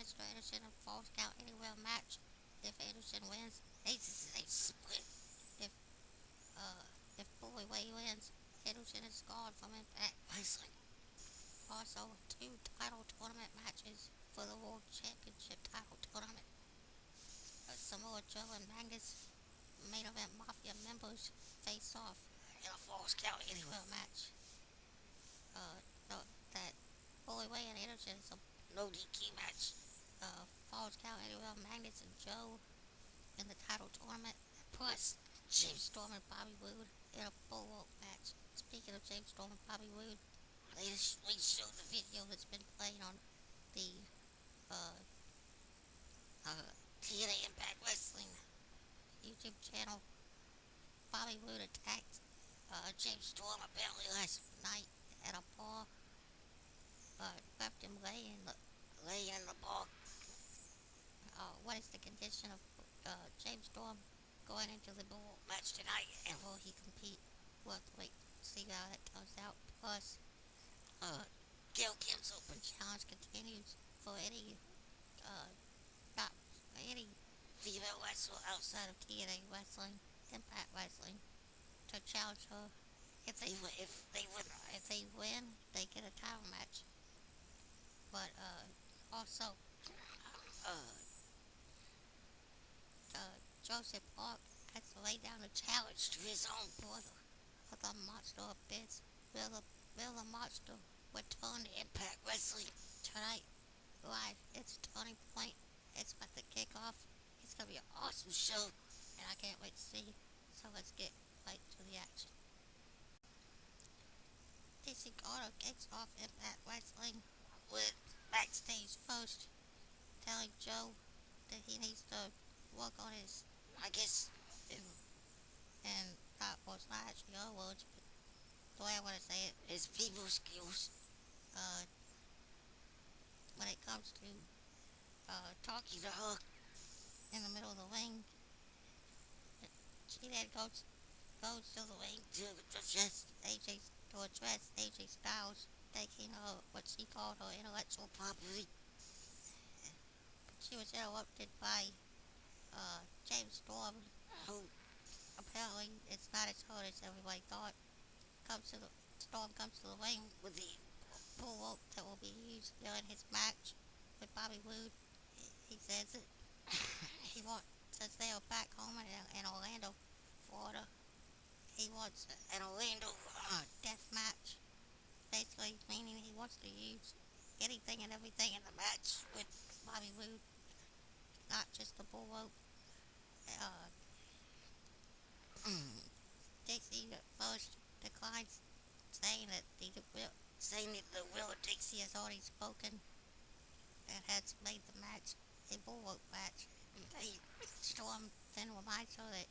Mr. Anderson and Falls Count Anywhere match. If Anderson wins, they split. If uh, if Bully wins, Anderson is gone from Impact Wrestling. Also, two title tournament matches for the World Championship title tournament. Samoa Joe and Magnus main event Mafia members face off in a Falls Count Anywhere match. No, that Bully and Anderson is a no DQ match. Falls Count Anywhere Magnus and Joe in the title tournament. Plus, James Storm and Bobby Roode in a bullwhip match. Speaking of James Storm and Bobby Roode, we showed the video that's been playing on the uh, TNA Impact Wrestling YouTube channel. Bobby Roode attacked James Storm apparently last night at a bar. Left him laying in the bar. What is the condition of James Storm going into the bull match tonight, and will he compete? We'll have to wait to see how that comes out. Plus, Gail Kim's open challenge continues for uh, not any female wrestler outside of TNA Wrestling, Impact Wrestling, to challenge her. If they win, they get a title match. But also, uh, Joseph Park has to lay down a challenge to his own brother for the Monster Abyss. Will the Monster return to Impact Wrestling tonight? Live. It's Turning Point. It's about to kick off. It's gonna be an awesome show, and I can't wait to see. So let's get right to the action. DC Carter kicks off Impact Wrestling with backstage first telling Joe that he needs to work on his, I guess, and it's not actually her words, but the way I want to say it, his people skills. Uh, when it comes to talking to her in the middle of the ring, she then goes to the ring to address AJ Styles, taking her what she called her intellectual property. She was interrupted by James Storm, who apparently it's not as hard as everybody thought. Storm comes to the ring with the bull rope that will be used during his match with Bobby Roode. He says that since they are back home in Orlando, Florida, he wants an Orlando death match. Basically, meaning he wants to use anything and everything in the match with Bobby Roode, not just the bull rope. Dixie first declines, saying that the will of Dixie has already spoken and has made the match a bull rope match. Storm then reminds her that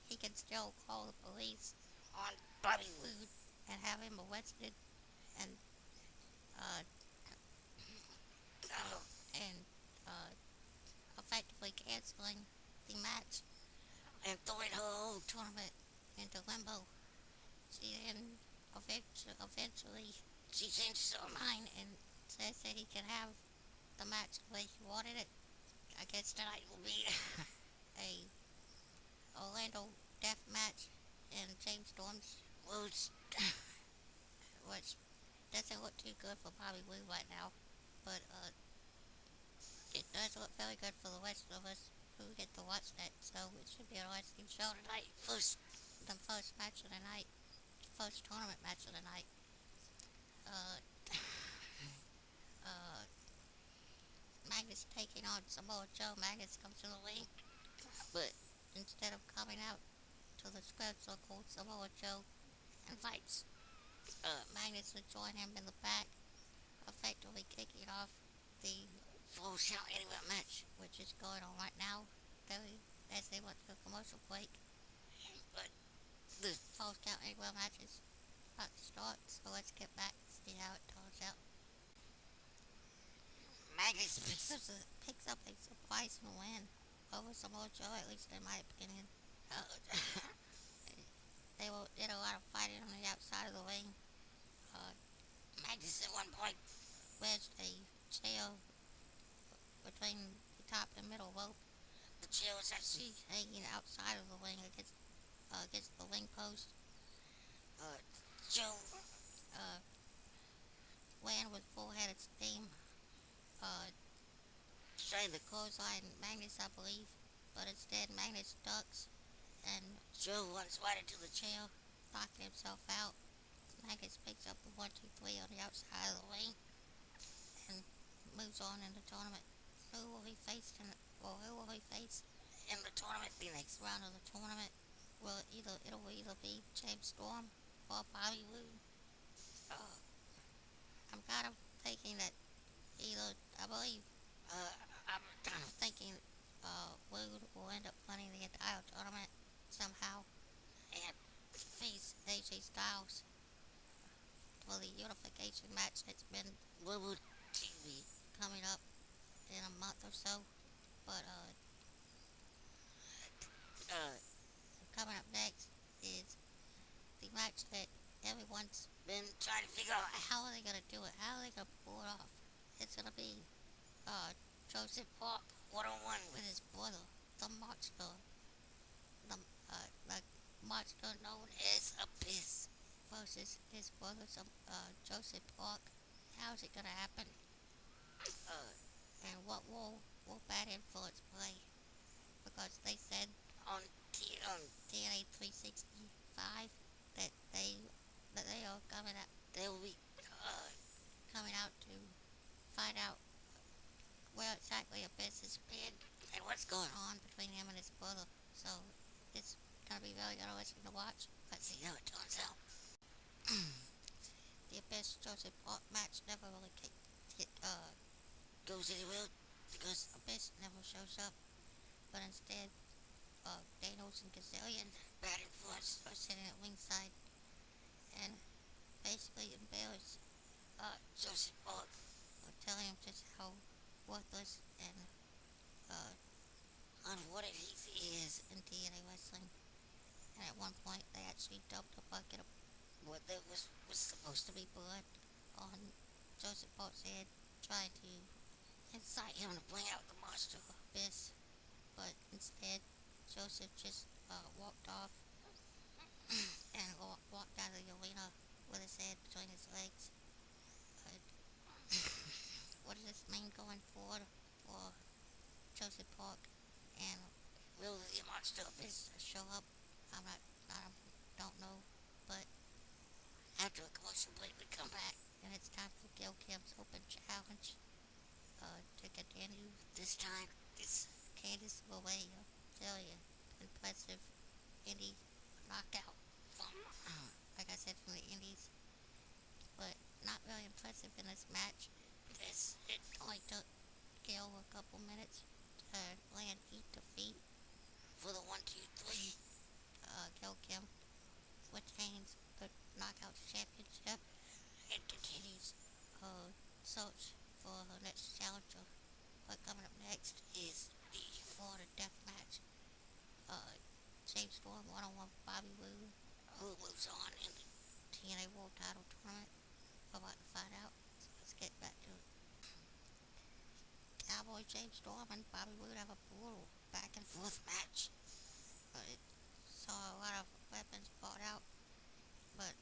he can still call the police on Bobby Roode and have him arrested and uh, and effectively canceling the match and throwing her whole tournament into limbo. She then eventually she changes her mind and says that he can have the match the way he wanted it. I guess tonight will be a Orlando death match in James Storm's words, which doesn't look too good for Bobby Roode right now, but it does look very good for the rest of us who get to watch that. So it should be an interesting show tonight. The first match of the night, first tournament match of the night. Uh, uh, Magnus taking on Samoa Joe. Magnus comes to the ring, but instead of coming out to the square circle, Samoa Joe invites Magnus to join him in the back, effectively kicking off the Full Shout Anywhere match, which is going on right now, as they went to a commercial break. But the Full Shout Anywhere match is about to start, so let's get back and see how it turns out. Magnus picks up a surprising win over Samoa Joe, at least in my opinion. They did a lot of fighting on the outside of the ring. Magnus at one point wedged a chair between the top and middle rope. The chair was actually hanging outside of the ring against the ring post. Uh, Joe uh, ran with full-headed steam, uh, trying to clothesline Magnus, I believe, but instead Magnus ducks and Joe runs right into the chair, knocking himself out. Magnus picks up the 1, 2, 3 on the outside of the ring and moves on in the tournament. Who will he face in the tournament? The next round of the tournament it'll either be James Storm or Bobby Roode. Uh, I'm kind of thinking that either I believe I'm kind of thinking Roode will end up winning the entire tournament somehow and face AJ Styles for the unification match that's been rumored to be coming up in a month or so. But uh, coming up next is the match that everyone's been trying to figure out how are they gonna do it, how are they gonna pull it off. It's gonna be Joseph Park one on one with his brother, the monster, the monster known as Abyss, versus his brother, Joseph Park. How's it gonna happen? Uh, and what will Bad Influence play? Because they said on TNA 365 that they are coming out. They will be coming out to find out where exactly Abyss has been and what's going on between him and his brother. So it's gonna be very interesting to watch. Let's see how it turns out. The Abyss Joseph Park match never really goes anywhere because Abyss never shows up, but instead Danos and Gazillion Bad Influence are sitting at ringside and basically embarrass Joseph Park, telling him just how worthless and uh, unwanted he is in TNA wrestling. And at one point, they actually dumped a bucket of what was supposed to be blood on Joseph Park's head, trying to incite him to bring out the monster Abyss. But instead, Joseph just walked off and walked out of the arena with his head between his legs. Uh, what does this mean going forward for Joseph Park? And will the monster Abyss show up? I don't know. But after a commercial break, we come back, and it's time for Gail Kim's Open Challenge to continue. This time, it's Candice LeRae, very impressive indie knockout from, like I said, from the indies, but not really impressive in this match. It only took Gail a couple minutes to land feet to feet for the 1, 2, 3. Gail Kim retains the Knockouts Championship and continues her search for her next challenger. But coming up next is the Florida Death Match. James Storm one-on-one with Bobby Roode, who moves on in the TNA World Title Tournament. We're about to find out. So let's get back to it. Cowboy James Storm and Bobby Roode have a brutal back and forth match. It saw a lot of weapons brought out, but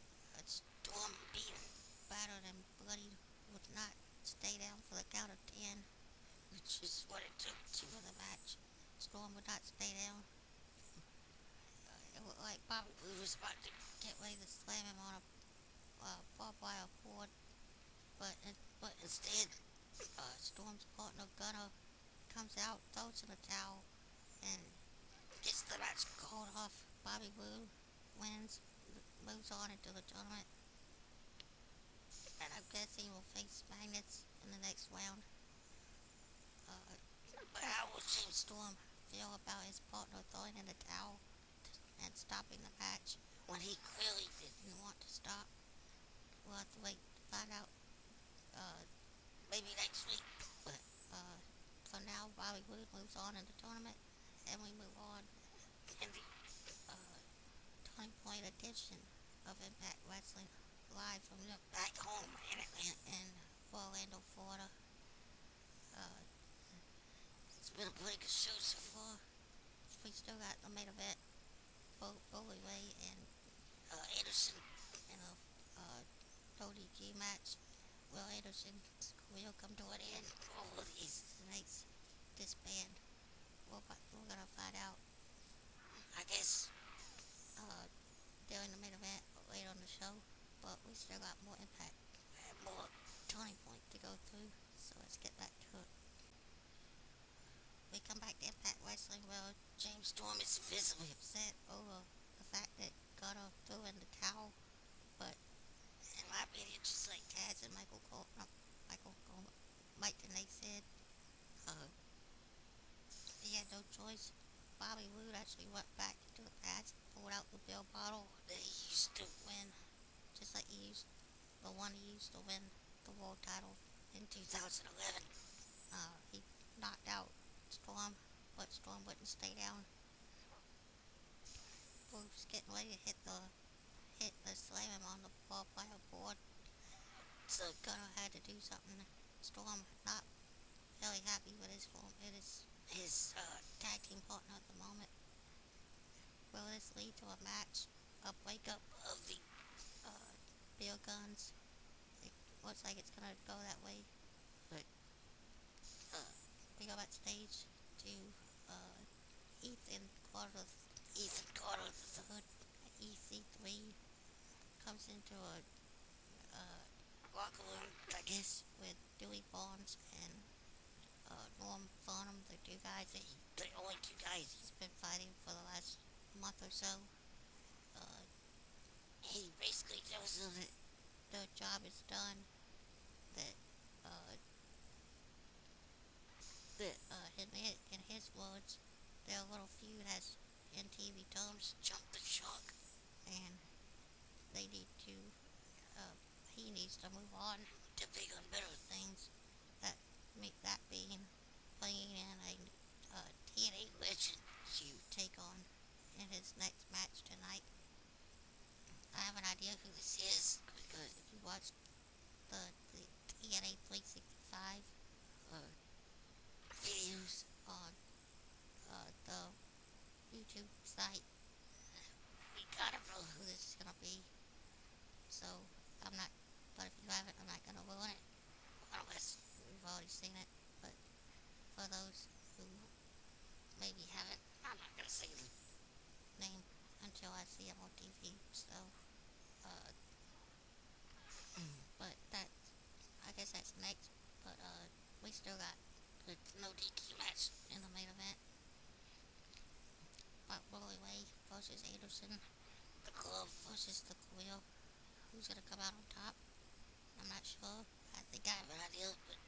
Storm beaten, battered, and bloody would not stay down for the count of 10, which is what it took to win the match. Storm would not stay down. It looked like Bobby Roode was about to get ready to slam him on a barbed wire cord, but instead, Storm's partner Gunner comes out, throws in a towel, and gets the match called off. Bobby Roode wins, moves on into the tournament, and I'm guessing will face Magnus in the next round. But how will James Storm feel about his partner throwing in the towel and stopping the match when he clearly didn't want to stop? We'll have to wait to find out maybe next week. But for now, Bobby Roode moves on in the tournament, and we move on in the Turning Point edition of Impact Wrestling, live from back home in Orlando, Florida. been a pretty good show so far. We still got the main event, Bully Ray and Anderson in a no DQ match. Will Anderson will come to an end. All of these tonight's disband. We're gonna find out. I guess during the main event later on the show, but we still got more Impact and more Turning Point to go through. So let's get back to it. We come back to Impact Wrestling where James Storm is visibly upset over the fact that Gunner threw in the towel, but in my opinion, just like Taz and Mike Tenay said, uh, he had no choice. Bobby Roode actually went back into the past, pulled out the bill bottle that he used to win, just like he used the one he used to win the world title in 2011. He knocked out Storm, but Storm wouldn't stay down. Roode's getting ready to hit the slam him on the ball player board. So Gunner had to do something. Storm not very happy with his form. It is his tag team partner at the moment. Will this lead to a match? A breakup of the beer guns? It looks like it's gonna go that way. But we go backstage to Ethan Carter. Ethan Carter the Hood. EC3 comes into a locker room, I guess, with Dewey Barnes and Norm Farnham, the only two guys he's been fighting for the last month or so. He basically tells them that their job is done, that in his words, their little feud has, in TV terms, jumped the shark, and they need to, he needs to move on to bigger and better things. That being playing in a TNA legend to take on in his next match tonight. I have an idea who this is because if you watch the TNA 365 videos on the YouTube site, we gotta know who this is gonna be. So I'm not, but if you haven't, I'm not gonna ruin it unless we've already seen it. But for those who maybe haven't, I'm not gonna say the name until I see him on TV. So, but that, I guess that's next. But we still got the no DQ match in the main event. But Bully Ray versus Anderson, the Club versus the Quill. Who's gonna come out on top? I'm not sure. I think I have an idea, but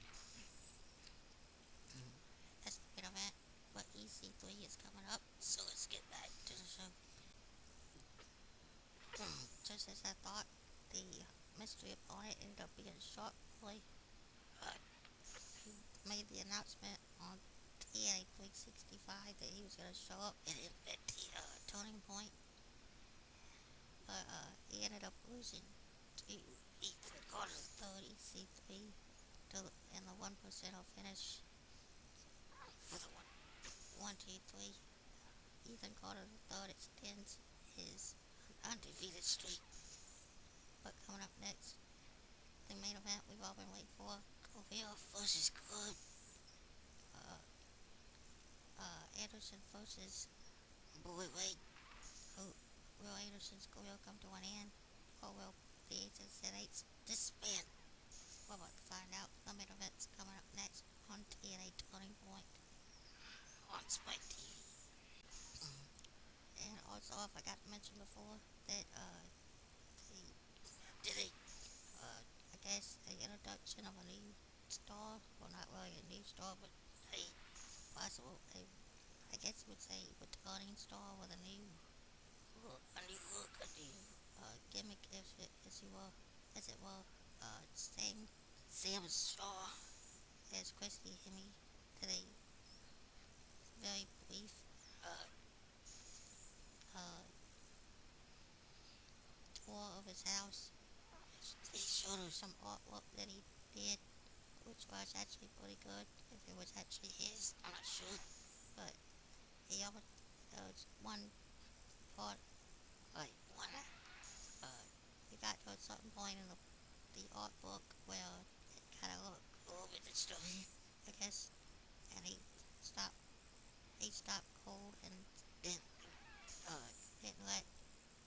that's the main event. But EC3 is coming up, so let's get back to the show. Just as I thought, the mystery opponent ended up being Shark Boy, who made the announcement on TNA 365 that he was going to show up at the Turning Point. But he ended up losing to Ethan Carter III, EC3, in the 1% finish for the 1-2-3. Ethan Carter III extends his undefeated streak. But coming up next, the main event we've all been waiting for, Korea versus Club. Anderson versus Bully Ray. Will Anderson's career come to an end, or will the HSN8s disband? We're about to find out. The main event's coming up next on TNA Turning Point on Spike TV. And also, I forgot to mention before that they did I guess, an introduction of a new star. Well, not really a new star, but I guess you would say returning star with a new look, a new gimmick, as it were. Sam Shaw as Christy Hemme did a very brief tour of his house. He showed her some artwork that he did which was actually pretty good. If it was actually his, I'm not sure. But he almost one part, like one. We got to a certain point in the art book where it kind of looked a little bit disturbing, I guess, and stopped stopped cold and didn't didn't let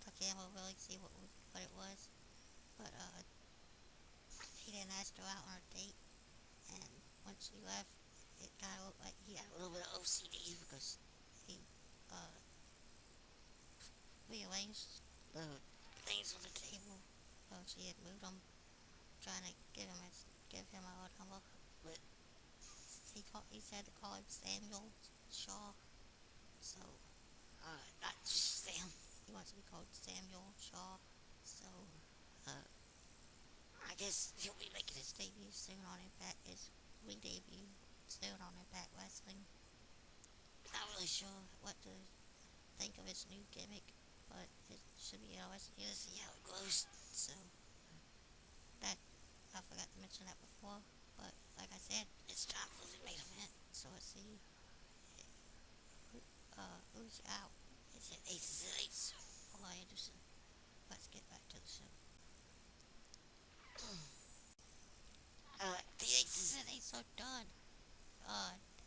the camera really see what it was. But he didn't ask her out on a date, and when she left, it kind of looked like he had a little bit of OCD because he uh, rearranged the things on the table. She had moved them, trying to give him a number, but he said to call him Samuel Shaw. So not just Sam. He wants to be called Samuel Shaw. So uh, I guess he'll be making his debut soon on Impact. His re-debut soon on Impact Wrestling. Not really sure what to think of his new gimmick, but it should be interesting to see how it goes. So that I forgot to mention that before, but like I said, it's time for the main event. So let's see who's out. Is it Aces and Eights or Anderson? Let's get back to the show. The Aces and Eights are done.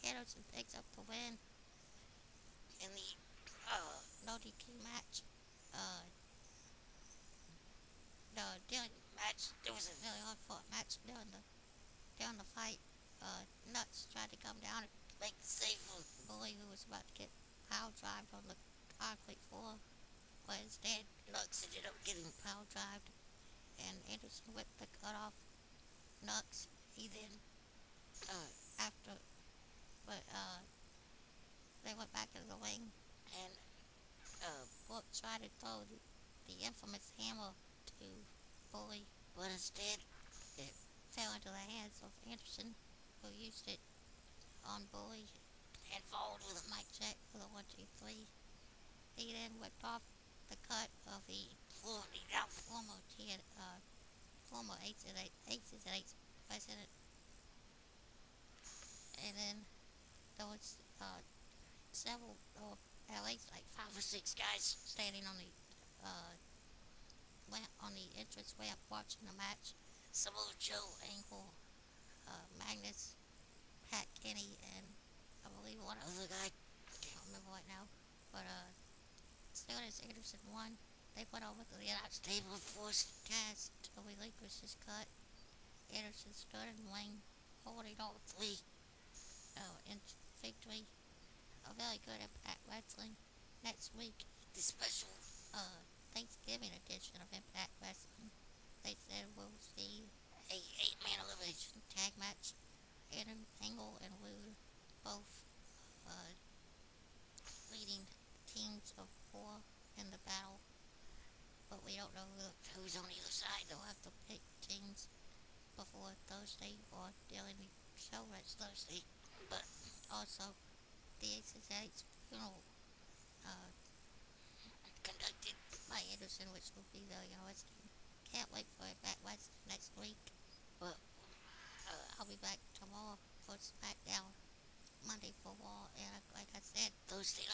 Anderson picks up the win in the no DQ match. Uh, the during the match, there was a really hard fought match during the fight. Nuts tried to come down and make the save for Bully, who was about to get power drived on the concrete floor, but instead Nuts ended up getting power drived, and Anderson whipped the cut off Nux. He then after, but they went back into the ring, and Book tried to throw the infamous hammer to Bully, but instead it fell into the hands of Anderson, who used it on Bully and followed with a mic check for the 1-2-3. He then whipped off the cut of the former Aces and Eights president, and then there was several, or at least like 5 or 6 guys standing uh, on the entrance ramp watching the match. Samoa Joe, Angle, Magnus, Pat Kenny, and I believe one other guy. I can't remember right now. But as soon as Anderson won, they went over to the announce table and forced Taz to relinquish his cut. Anderson stood in the ring, holding all three in victory. A very good Impact Wrestling. Next week, the special Thanksgiving edition of Impact Wrestling. They said we'll see a 8-man elimination tag match. Angle and Rude both uh, leading teams of 4 in the battle, but we don't know who's on either side. They'll have to pick teams before Thursday or during the show next Thursday. But also, the Aces and Eights funeral conducted by Anderson, which will be very interesting. Can't wait for it back next week. But I'll be back tomorrow for SmackDown, Monday for Raw, and like I said, Thursday